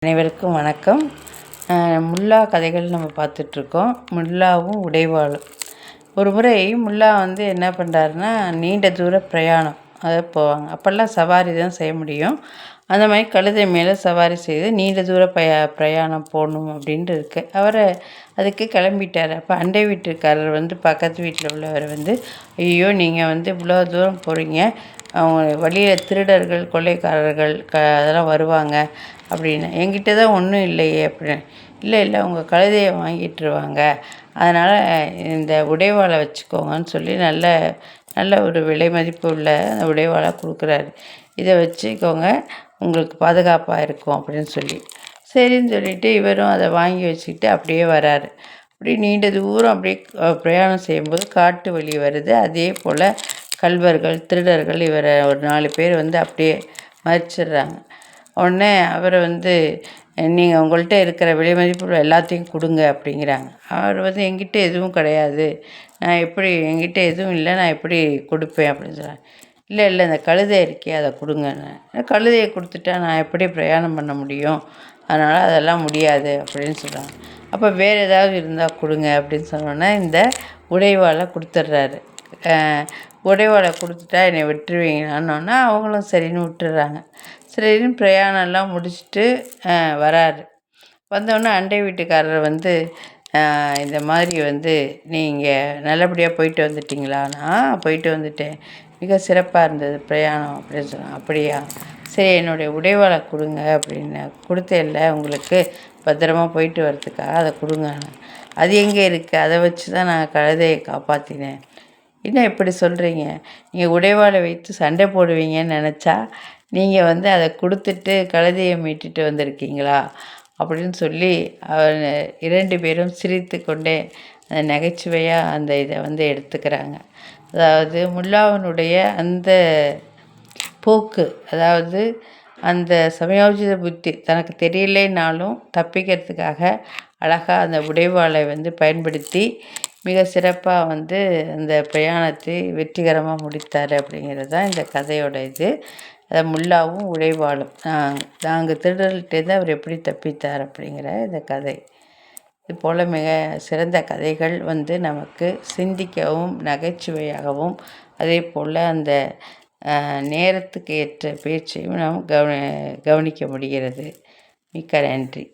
அனைவருக்கும் வணக்கம். முல்லா கதைகள் நம்ம பார்த்துட்ருக்கோம். முல்லாவும் உடைவாளும். ஒரு முறை முல்லா என்ன பண்ணுறாருன்னா, நீண்ட தூர பிரயாணம் போவாங்க. அப்போல்லாம் சவாரி தான் செய்ய முடியும். அந்த மாதிரி கழுதை மேலே சவாரி செய்து நீண்ட தூர பிரயாணம் போகணும் அப்படின்ட்டு இருக்கு. அதுக்கு கிளம்பிட்டார். அப்போ அண்டை வீட்டுக்காரர் பக்கத்து வீட்டில் உள்ளவர் ஐயோ, நீங்கள் இவ்வளோ தூரம் போகிறீங்க, அவங்க வழியில் திருடர்கள், கொள்ளைக்காரர்கள் அதெல்லாம் வருவாங்க அப்படின்னு. என்கிட்ட தான் ஒன்றும் இல்லையே அப்படின்னு. இல்லை உங்கள் கழுதையை வாங்கிட்டுருவாங்க, அதனால் இந்த உடைவாளை வச்சுக்கோங்கன்னு சொல்லி நல்ல ஒரு விலை மதிப்பு உள்ள அந்த உடைவாளை கொடுக்குறாரு. இதை வச்சுக்கோங்க, உங்களுக்கு பாதுகாப்பாக இருக்கும் அப்படின்னு சொல்லி. சரின்னு சொல்லிவிட்டு இவரும் அதை வாங்கி வச்சுக்கிட்டு அப்படியே வராரு. அப்படி நீண்ட தூரம் அப்படியே பிரயாணம் செய்யும்போது காட்டு வழி வருது. அதே போல் கள்வர்கள், திருடர்கள் இவரை ஒரு 4 பேர் அப்படியே மறிச்சிடுறாங்க. உடனே அவரை நீங்கள் உங்கள்கிட்ட இருக்கிற விலை மதிப்பு எல்லாத்தையும் கொடுங்க அப்படிங்கிறாங்க. அவர் என்கிட்ட எதுவும் கிடையாது, என்கிட்ட எதுவும் இல்லை, நான் எப்படி கொடுப்பேன் அப்படின்னு சொல்கிறாங்க. இல்லை இந்த கழுதை இருக்கே, அதை கொடுங்கன்னு. கழுதையை கொடுத்துட்டா நான் எப்படி பிரயாணம் பண்ண முடியும், அதனால் அதெல்லாம் முடியாது அப்படின்னு சொல்கிறாங்க. அப்போ வேறு ஏதாவது இருந்தால் கொடுங்க அப்படின்னு சொன்னோன்னே இந்த உடைவாளை கொடுத்துட்றாரு. உடைவாளை கொடுத்துட்டா என்னை விட்டுருவீங்களான்னொன்னே அவங்களும் சரின்னு விட்டுறாங்க. சரின்னு பிரயாணம்லாம் முடிச்சுட்டு வராரு. வந்தோடனே அண்டை வீட்டுக்காரர் இந்த மாதிரி நீங்கள் நல்லபடியாக போயிட்டு வந்துட்டிங்களான்னா, போயிட்டு வந்துட்டேன், மிக சிறப்பாக இருந்தது பிரயாணம் அப்படின்னு சொன்னாங்க. அப்படியா, சரி என்னுடைய உடைவாளை கொடுங்க அப்படின்னு. கொடுத்தேன்ல உங்களுக்கு, பத்திரமா போயிட்டு வரதுக்காக அதை கொடுங்க. அது எங்கே இருக்குது, அதை வச்சு தான் நான் கழுதையை காப்பாற்றினேன். என்ன இப்படி சொல்கிறீங்க, நீங்கள் உடைவாளை வைத்து சண்டை போடுவீங்கன்னு நினச்சா நீங்கள் அதை கொடுத்துட்டு கழுதையை மீட்டுட்டு வந்திருக்கீங்களா அப்படின்னு சொல்லி அவர் 2 பேரும் சிரித்து கொண்டே நகைச்சுவையாக அந்த இதை எடுத்துக்கிறாங்க. அதாவது முல்லாவினுடைய அந்த போக்கு, அதாவது அந்த சமயோஜித புத்தி, தனக்கு தெரியலைனாலும் தப்பிக்கிறதுக்காக அழகாக அந்த உடைவாளை பயன்படுத்தி மிக சிறப்பாக அந்த பிரயாணத்தை வெற்றிகரமாக முடித்தார் அப்படிங்கிறது தான் இந்த கதையோட இது. முல்லாவும் உடைவாளும், நாங்கள் திருடர்கள்ட்டேருந்து அவர் எப்படி தப்பித்தார் அப்படிங்கிற இந்த கதை. இது போல் மிக சிறந்த கதைகள் நமக்கு சிந்திக்கவும் நகைச்சுவையாகவும் அதே போல் அந்த நேரத்துக்கு ஏற்ற பேச்சையும் நாம் கவனிக்க முடிகிறது. மிக்க நன்றி.